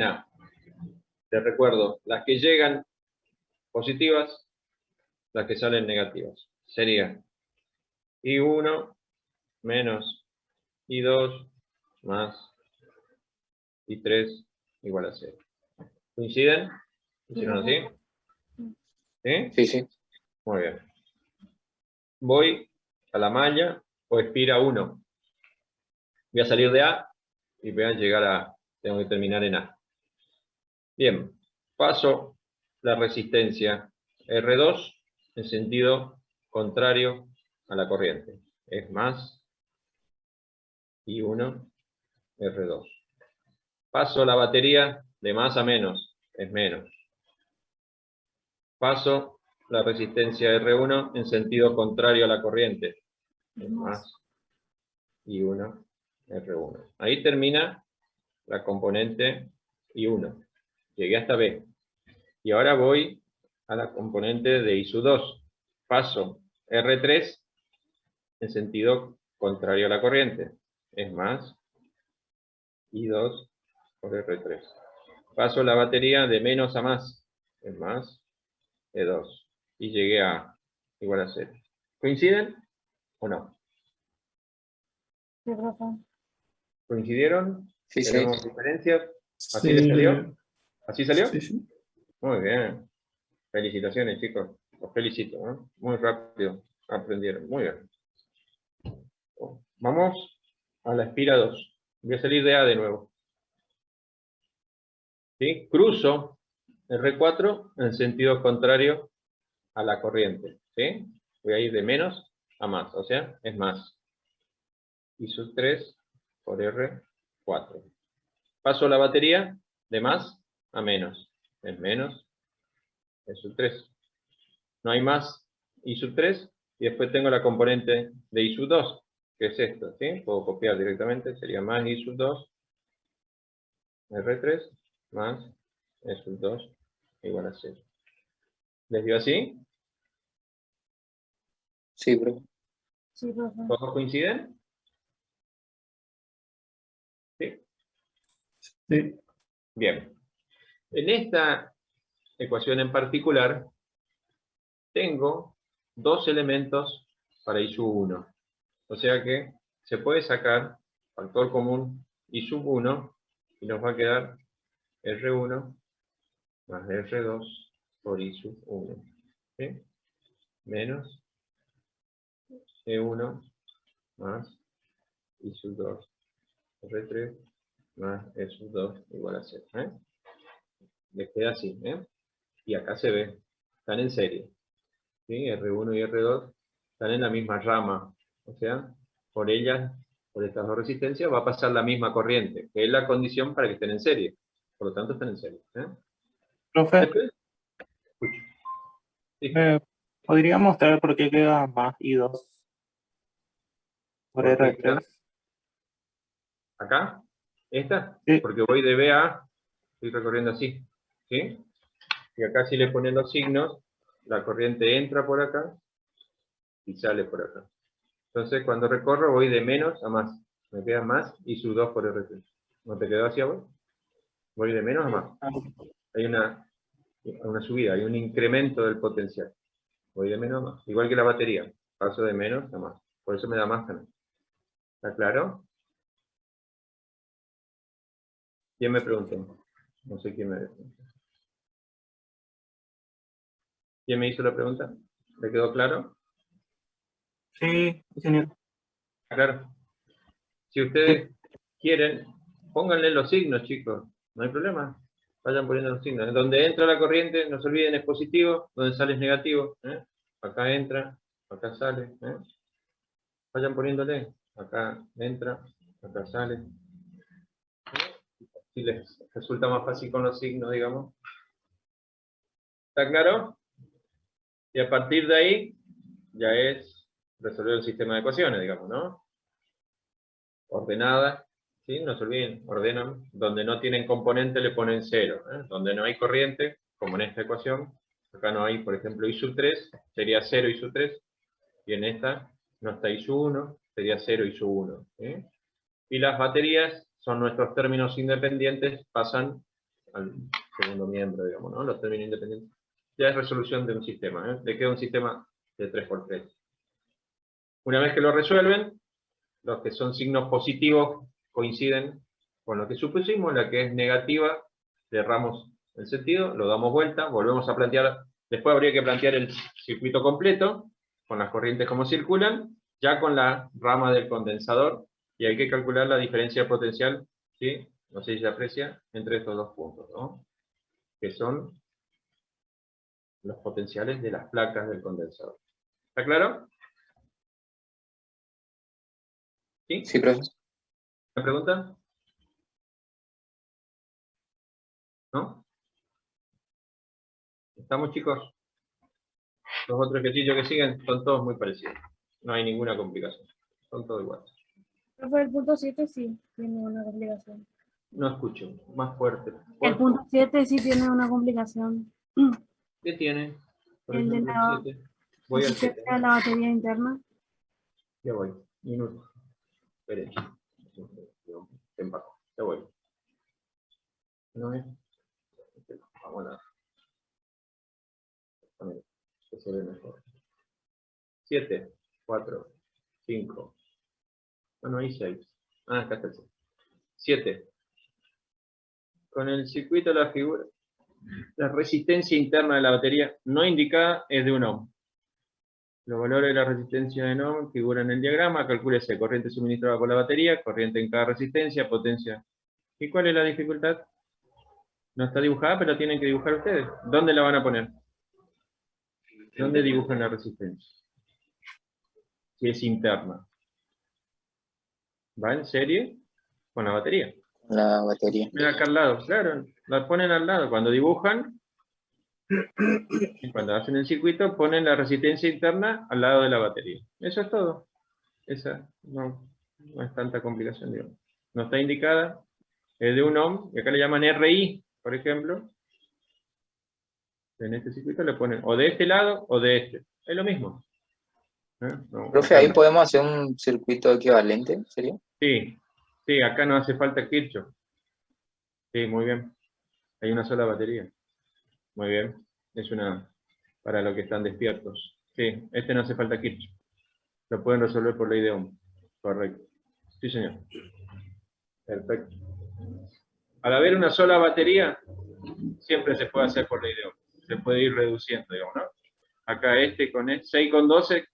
A. Te recuerdo, las que llegan positivas, las que salen negativas. Sería I1 menos I2 más I3 igual a 0. ¿Coinciden? ¿Hicieron así? ¿Sí? Sí, sí. Muy bien. Voy a la malla o expira 1. Voy a salir de A y voy a llegar a A. Tengo que terminar en A. Bien. Paso la resistencia R2 en sentido contrario a la corriente. Es más I1 R2. Paso la batería de más a menos. Es menos. Paso la resistencia R1 en sentido contrario a la corriente. Es más I1 R1. Ahí termina la componente I1. Llegué hasta B. Y ahora voy a la componente de I2. Paso R3 en sentido contrario a la corriente. Es más I2 por R3. Paso la batería de menos a más. Es más E2. Y llegué a igual a 0. ¿Coinciden o no? Sí, profe. ¿Coincidieron? Sí, sí. ¿Tenemos diferencias? ¿Así Sí, les salió? ¿Así salió? sí, sí. Muy bien. Felicitaciones, chicos. Los felicito, ¿no? Muy rápido aprendieron. Muy bien. Vamos a la espira 2. Voy a salir de A de nuevo. ¿Sí? Cruzo R4 en sentido contrario a la corriente. ¿Sí? Voy a ir de menos a más. O sea, es más. I3 por R4. Paso la batería de más a menos. Es menos I3. No hay más I3 y después tengo la componente de I2, que es esto, ¿sí? Puedo copiar directamente, sería más I2 R3 más I2 igual a 0. ¿Les dio así? Sí, profe. Sí, profe. ¿Todos coinciden? ¿Sí? Sí. Bien. En esta ecuación en particular, tengo dos elementos para I1. O sea que se puede sacar factor común I1 y nos va a quedar R1 más R2 por I1. ¿Sí? Menos E1 más I2 R3 más E2 igual a 0. Les queda así. Y acá se ve. Están en serie. ¿Sí? R1 y R2 están en la misma rama. O sea, por ellas, por estas dos resistencias, va a pasar la misma corriente, que es la condición para que estén en serie. Por lo tanto, están en serie. Profe, Después, escucho. Sí. ¿podría mostrar por qué queda más I2 por ¿Por qué queda? R3? ¿Acá? ¿Esta? Sí. Porque voy de B a A, estoy recorriendo así. ¿Sí? Y acá si le ponen los signos, la corriente entra por acá y sale por acá. Entonces cuando recorro voy de menos a más. Me queda más I2 por R3. ¿No te quedó así a vos? Voy de menos a más. Hay una subida, hay un incremento del potencial. Voy de menos a más. Igual que la batería. Paso de menos a más. Por eso me da más también. ¿Está claro? ¿Quién me preguntó? No sé quién me preguntó. ¿Quién me hizo la pregunta? ¿Le quedó claro? Sí, señor. Claro. Si ustedes quieren, pónganle los signos, chicos. No hay problema. Vayan poniendo los signos. Donde entra la corriente, no se olviden, es positivo. Donde sale es negativo. Acá entra, acá sale. Vayan poniéndole. Acá entra, acá sale. Si les resulta más fácil con los signos, digamos. ¿Está claro? Y a partir de ahí, ya es resolver el sistema de ecuaciones, digamos, ¿no? Ordenada, ¿sí? No se olviden, ordenan. Donde no tienen componente le ponen 0. Donde no hay corriente, como en esta ecuación, acá no hay, por ejemplo, I3, sería 0 I3, y en esta no está I1, sería 0 I1. Y las baterías son nuestros términos independientes, pasan al segundo miembro, digamos, ¿no? Los términos independientes. Ya es resolución de un sistema, ¿eh? Le queda un sistema de 3×3. Una vez que lo resuelven, los que son signos positivos coinciden con lo que supusimos, la que es negativa, cerramos el sentido, lo damos vuelta, volvemos a plantear, después habría que plantear el circuito completo, con las corrientes como circulan, ya con la rama del condensador, y hay que calcular la diferencia potencial, ¿sí? No sé si se aprecia, entre estos dos puntos, ¿no? Que son los potenciales de las placas del condensador. ¿Está claro? ¿Sí? Sí, profesor. ¿Me pregunta? ¿No? ¿Estamos, chicos? Los otros ejercicios que siguen son todos muy parecidos. No hay ninguna complicación. Son todos iguales. Profe, el punto 7 sí tiene una complicación. No escucho. Más fuerte. El punto 7 sí tiene una complicación. ¿Qué tiene? Por El de ejemplo, la el 7. Voy al 7. resistencia de la batería interna. Ya voy. Minuto. Esperen. Te empaco. Ya voy. ¿No es? Vamos a ver. Que se ve mejor. 7, 4, 5. Bueno, ahí 6. Ah, acá está el 6. 7. Con el circuito de la figura, la resistencia interna de la batería no indicada es de 1 ohm. Los valores de la resistencia de ohm figuran en el diagrama. Calcúlese corriente suministrada por la batería, corriente en cada resistencia, potencia. ¿Y cuál es la dificultad? No está dibujada, pero la tienen que dibujar ustedes. ¿Dónde la van a poner? ¿Dónde dibujan la resistencia? Si es interna. ¿Va en serie? Con la batería. La batería. Mira acá al lado, claro, la ponen al lado. Cuando dibujan, y cuando hacen el circuito, ponen la resistencia interna al lado de la batería. Eso es todo. Esa no es tanta complicación, digamos. No está indicada, es de 1 ohm, y acá le llaman RI, por ejemplo. En este circuito le ponen o de este lado o de este. Es lo mismo. No, Profe, acá ahí no. podemos hacer un circuito equivalente, ¿sería? Sí, sí, acá no hace falta Kirchhoff. Sí, muy bien. Hay una sola batería. Muy bien. Es una para los que están despiertos. Sí, este no hace falta Kirchhoff. Lo pueden resolver por ley de Ohm. Correcto. Sí, señor. Perfecto. Al haber una sola batería, siempre se puede hacer por ley de Ohm. Se puede ir reduciendo, digamos, ¿no? Acá este con 6 con 12,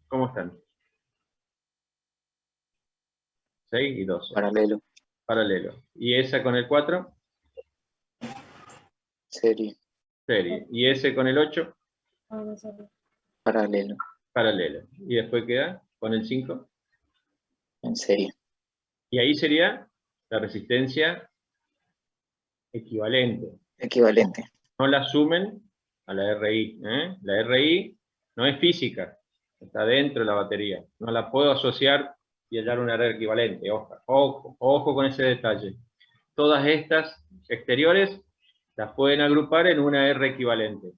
¿cómo están? 6 y 12. Paralelo. Paralelo. ¿Y esa con el 4? Serie. Serie. ¿Y ese con el 8? Paralelo. Paralelo. ¿Y después queda con el 5? En serie. Y ahí sería la resistencia equivalente. Equivalente. No la sumen a la RI. ¿eh? La RI no es física, está dentro de la batería. No la puedo asociar y hallar una R equivalente. Ojo con ese detalle. Todas estas exteriores las pueden agrupar en una R equivalente.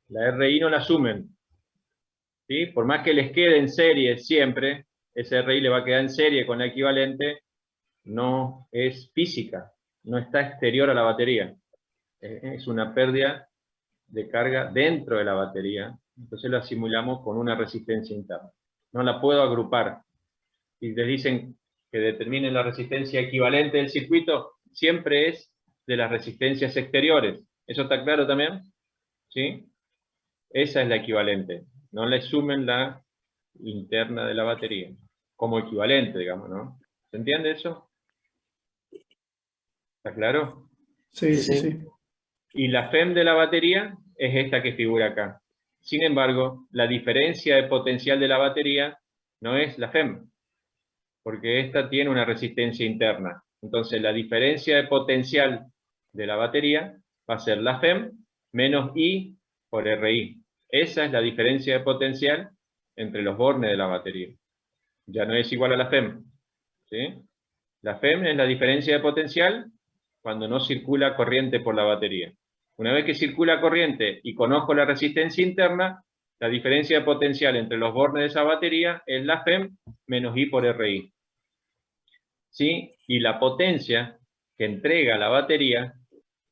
La RI no la sumen. ¿Sí? Por más que les quede en serie siempre, ese RI le va a quedar en serie con la equivalente, no es física, no está exterior a la batería. Es una pérdida de carga dentro de la batería, entonces la simulamos con una resistencia interna. No la puedo agrupar. Si les dicen que determinen la resistencia equivalente del circuito, siempre es de las resistencias exteriores. ¿Eso está claro también? ¿Sí? Esa es la equivalente. No le sumen la interna de la batería, como equivalente, digamos, ¿no? ¿Se entiende eso? ¿Está claro? Sí, sí, sí. Y la FEM de la batería es esta que figura acá. Sin embargo, la diferencia de potencial de la batería no es la FEM, porque esta tiene una resistencia interna. Entonces, la diferencia de potencial de la batería va a ser la FEM menos I por RI. Esa es la diferencia de potencial entre los bornes de la batería. Ya no es igual a la FEM. ¿Sí? La FEM es la diferencia de potencial cuando no circula corriente por la batería. Una vez que circula corriente y conozco la resistencia interna, la diferencia de potencial entre los bornes de esa batería es la FEM menos I por RI. ¿Sí? Y la potencia que entrega la batería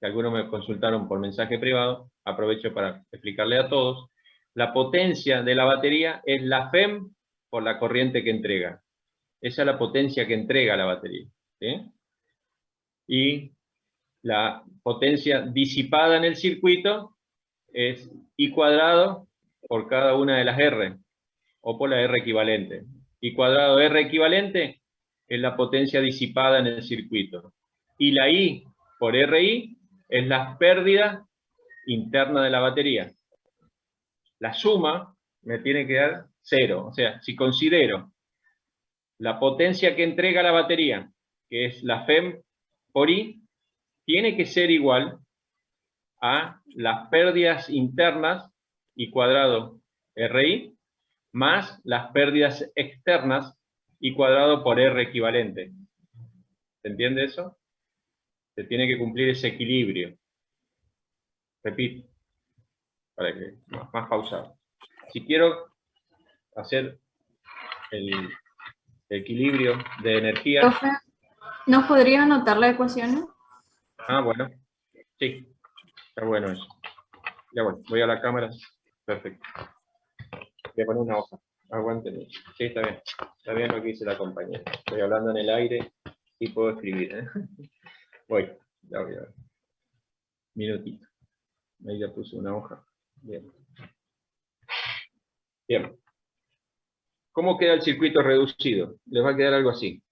que algunos me consultaron por mensaje privado, aprovecho para explicarle a todos. La potencia de la batería es la FEM por la corriente que entrega. Esa es la potencia que entrega la batería, ¿sí? Y la potencia disipada en el circuito es I cuadrado por cada una de las R, o por la R equivalente. I cuadrado R equivalente es la potencia disipada en el circuito. Y la I por RI es la pérdida interna de la batería. La suma me tiene que dar 0. O sea, si considero la potencia que entrega la batería, que es la FEM por I, tiene que ser igual a las pérdidas internas, I cuadrado RI, más las pérdidas externas, I cuadrado por R equivalente. ¿Se entiende eso? Se tiene que cumplir ese equilibrio. Repito, para que más pausado. Si quiero hacer el equilibrio de energía... Profe, ¿nos podría anotar la ecuación? Ah, bueno. Sí, está bueno eso. Ya bueno, voy a la cámara. Perfecto. Voy a poner una hoja. Aguántenme. Sí, está bien. Está bien lo que dice la compañera. Estoy hablando en el aire y puedo escribir, ¿eh? Voy. Ya voy a ver. Minutito. Ahí ya puse una hoja. Bien. Bien. ¿Cómo queda el circuito reducido? Les va a quedar algo así.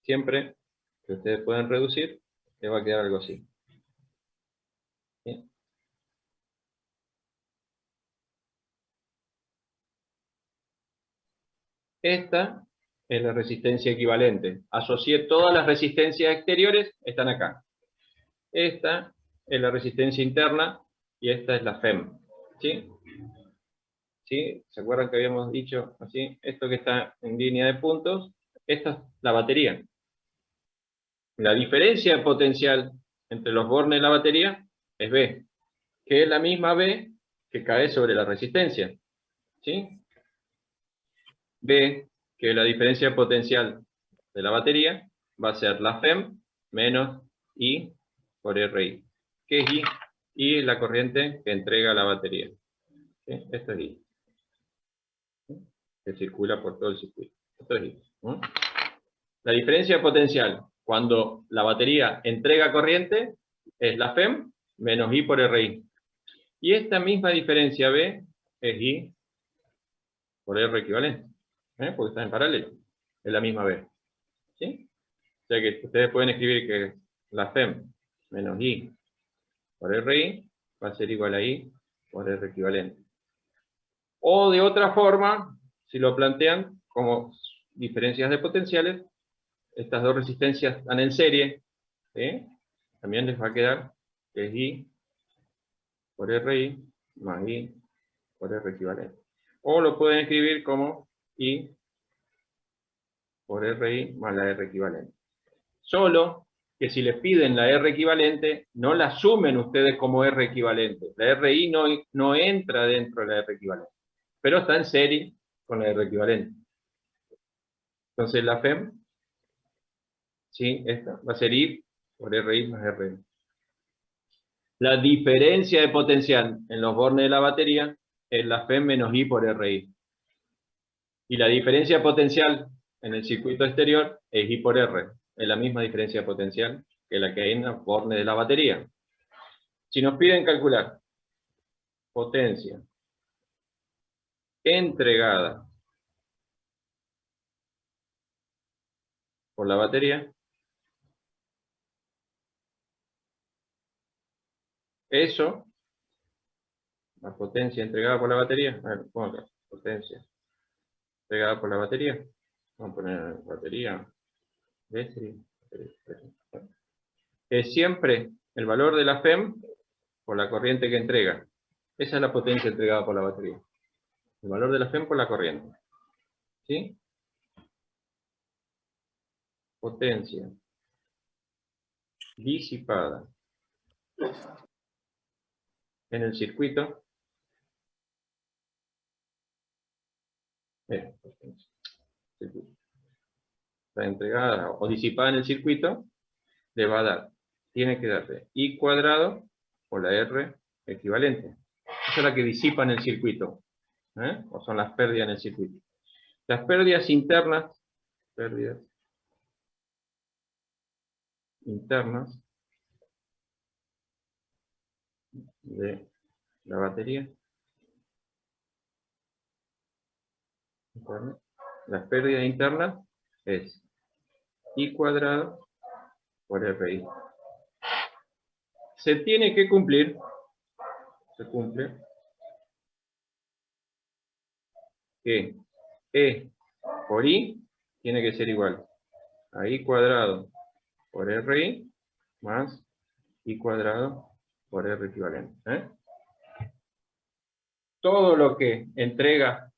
Siempre que ustedes puedan reducir, les va a quedar algo así. ¿Bien? Esta es la resistencia equivalente. Asocié todas las resistencias exteriores, están acá. Esta es la resistencia interna y esta es la FEM. ¿Sí? ¿Sí? ¿Se acuerdan que habíamos dicho así? Esto que está en línea de puntos, esta es la batería. La diferencia de potencial entre los bornes de la batería es B, que es la misma B que cae sobre la resistencia. ¿Sí? B, que la diferencia de potencial de la batería va a ser la FEM menos I por RI. ¿Qué es I? I es la corriente que entrega la batería. ¿Sí? Esto es I. ¿Sí? Que circula por todo el circuito. Esto es I. ¿Sí? La diferencia de potencial cuando la batería entrega corriente es la FEM menos I por RI. Y esta misma diferencia B es I por R equivalente. Porque está en paralelo. Es la misma B. ¿Sí? O sea que ustedes pueden escribir que la FEM menos I por RI va a ser igual a I por R equivalente. O de otra forma, si lo plantean como diferencias de potenciales, estas dos resistencias están en serie, ¿sí? También les va a quedar que es I por RI más I por R equivalente. O lo pueden escribir como I por RI más la R equivalente. Solo que si les piden la R equivalente, no la sumen ustedes como R equivalente. La RI no entra dentro de la R equivalente, pero está en serie con la R equivalente. Entonces la FEM, ¿sí? Esta va a ser I por RI más RI. La diferencia de potencial en los bornes de la batería es la FEM menos I por RI. Y la diferencia de potencial en el circuito exterior es I por R. Es la misma diferencia de potencial que la que hay en los bornes de la batería. Si nos piden calcular potencia entregada por la batería, eso, la potencia entregada por la batería, a ver, pongo acá, potencia entregada por la batería, vamos a poner batería, es siempre el valor de la FEM por la corriente que entrega. Esa es la potencia entregada por la batería. El valor de la FEM por la corriente. ¿Sí? Potencia disipada en el circuito. la entregada o disipada en el circuito, le va a dar, tiene que darle I cuadrado por la R equivalente. Esa es la que disipa en el circuito, o son las pérdidas en el circuito. Las pérdidas internas de la batería, las pérdidas internas es I cuadrado por RI. Se tiene que cumplir, se cumple, que E por I tiene que ser igual a I cuadrado por RI más I cuadrado por R equivalente. Todo lo que entrega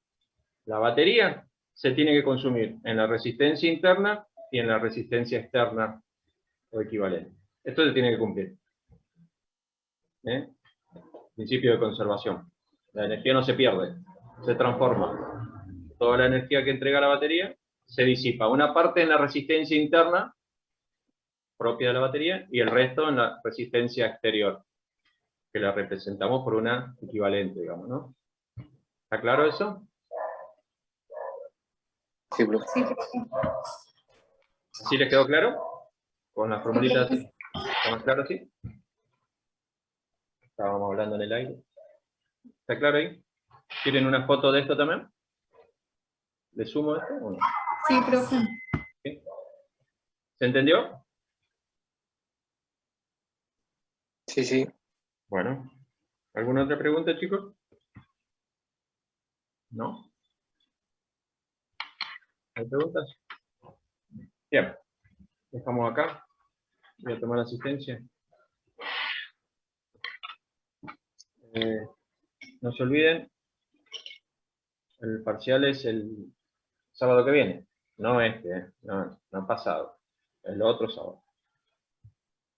la batería se tiene que consumir en la resistencia interna y en la resistencia externa o equivalente. Esto se tiene que cumplir. Principio de conservación. La energía no se pierde, se transforma. Toda la energía que entrega la batería se disipa. Una parte en la resistencia interna propia de la batería y el resto en la resistencia exterior, que la representamos por una equivalente, digamos, ¿no? ¿Está claro eso? Sí, profe. Sí, ¿Sí les quedó claro? Con las formulitas así. ¿Está más claro así? Estábamos hablando en el aire. ¿Está claro ahí? ¿Quieren una foto de esto también? ¿Le sumo esto o no? sí, profe. ¿Sí? ¿Se entendió? Sí, sí. Bueno. ¿Alguna otra pregunta, chicos? ¿No? ¿Hay preguntas? Bien. Dejamos acá. Voy a tomar asistencia. No se olviden, el parcial es el sábado que viene. No este, no pasado. El otro sábado.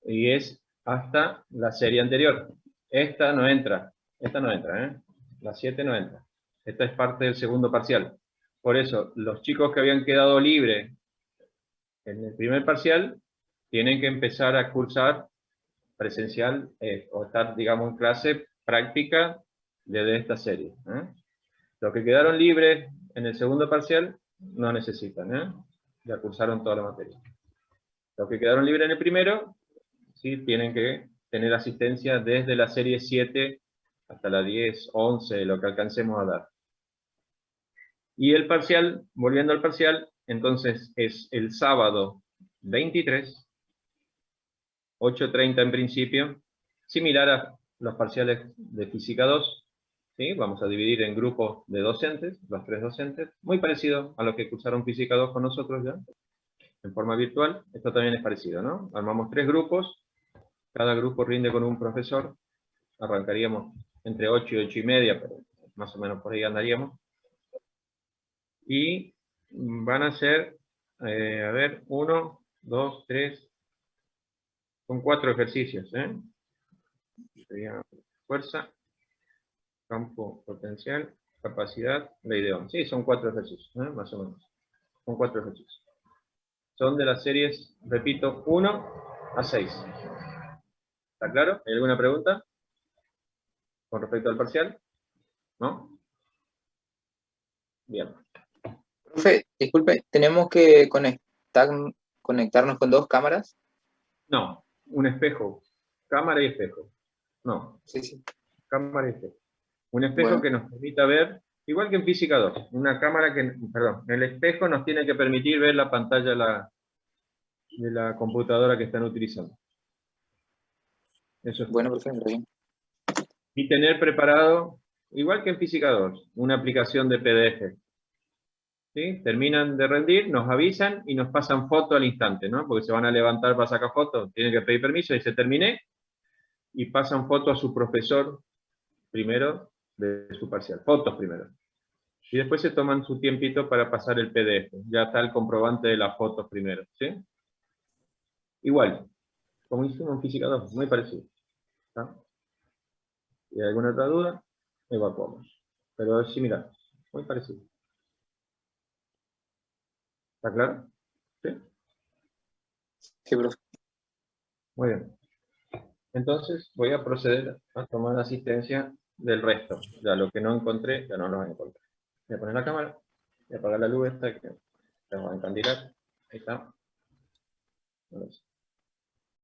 Y es hasta la serie anterior. Esta no entra. La 7 no entra. Esta es parte del segundo parcial. Por eso, los chicos que habían quedado libres en el primer parcial tienen que empezar a cursar presencial o estar, digamos, en clase práctica de esta serie. Los que quedaron libres en el segundo parcial no necesitan. Ya cursaron toda la materia. Los que quedaron libres en el primero, sí, tienen que tener asistencia desde la serie 7 hasta la 10, 11, lo que alcancemos a dar. Y el parcial, volviendo al parcial, entonces es el sábado 23, 8:30 en principio, similar a los parciales de Física 2, ¿sí? Vamos a dividir en grupos de docentes, los 3 docentes, muy parecido a los que cursaron Física 2 con nosotros ya, en forma virtual. Esto también es parecido, ¿no? Armamos 3 grupos, cada grupo rinde con un profesor, arrancaríamos entre 8 y 8:30, pero más o menos por ahí andaríamos. Y van a ser, a ver, 1, 2, 3, son 4 ejercicios, Sería fuerza, campo potencial, capacidad, ley de Ohm. Sí, son 4 ejercicios, más o menos. Son 4 ejercicios. Son de las series, repito, 1 a 6. ¿Está claro? ¿Hay alguna pregunta con respecto al parcial? ¿No? Bien. Profe, disculpe, ¿tenemos que conectarnos con 2 cámaras? No, un espejo. Cámara y espejo. No, Sí, sí. cámara y espejo. Un espejo Bueno. que nos permita ver, igual que en Física 2, una cámara que, perdón, el espejo nos tiene que permitir ver la pantalla de la computadora que están utilizando. Eso es. Bueno, profe, muy bien. Y tener preparado, igual que en Física 2, una aplicación de PDF. ¿Sí? Terminan de rendir, nos avisan y nos pasan foto al instante, ¿no? Porque se van a levantar para sacar fotos, tienen que pedir permiso y se terminé, y pasan foto a su profesor primero de su parcial. Fotos primero. Y después se toman su tiempito para pasar el PDF. Ya está el comprobante de las fotos primero, ¿sí? Igual, como hicimos en Física 2, muy parecido. ¿Está? Si hay alguna otra duda, evacuamos. Pero es similar, muy parecido. ¿Está claro? ¿Sí? Sí, profe. Muy bien. Entonces voy a proceder a tomar asistencia del resto. Ya lo que no encontré, ya no lo encontré. Voy a poner la cámara, voy a apagar la luz esta que la voy a encandilar. Ahí está. Ahora sí.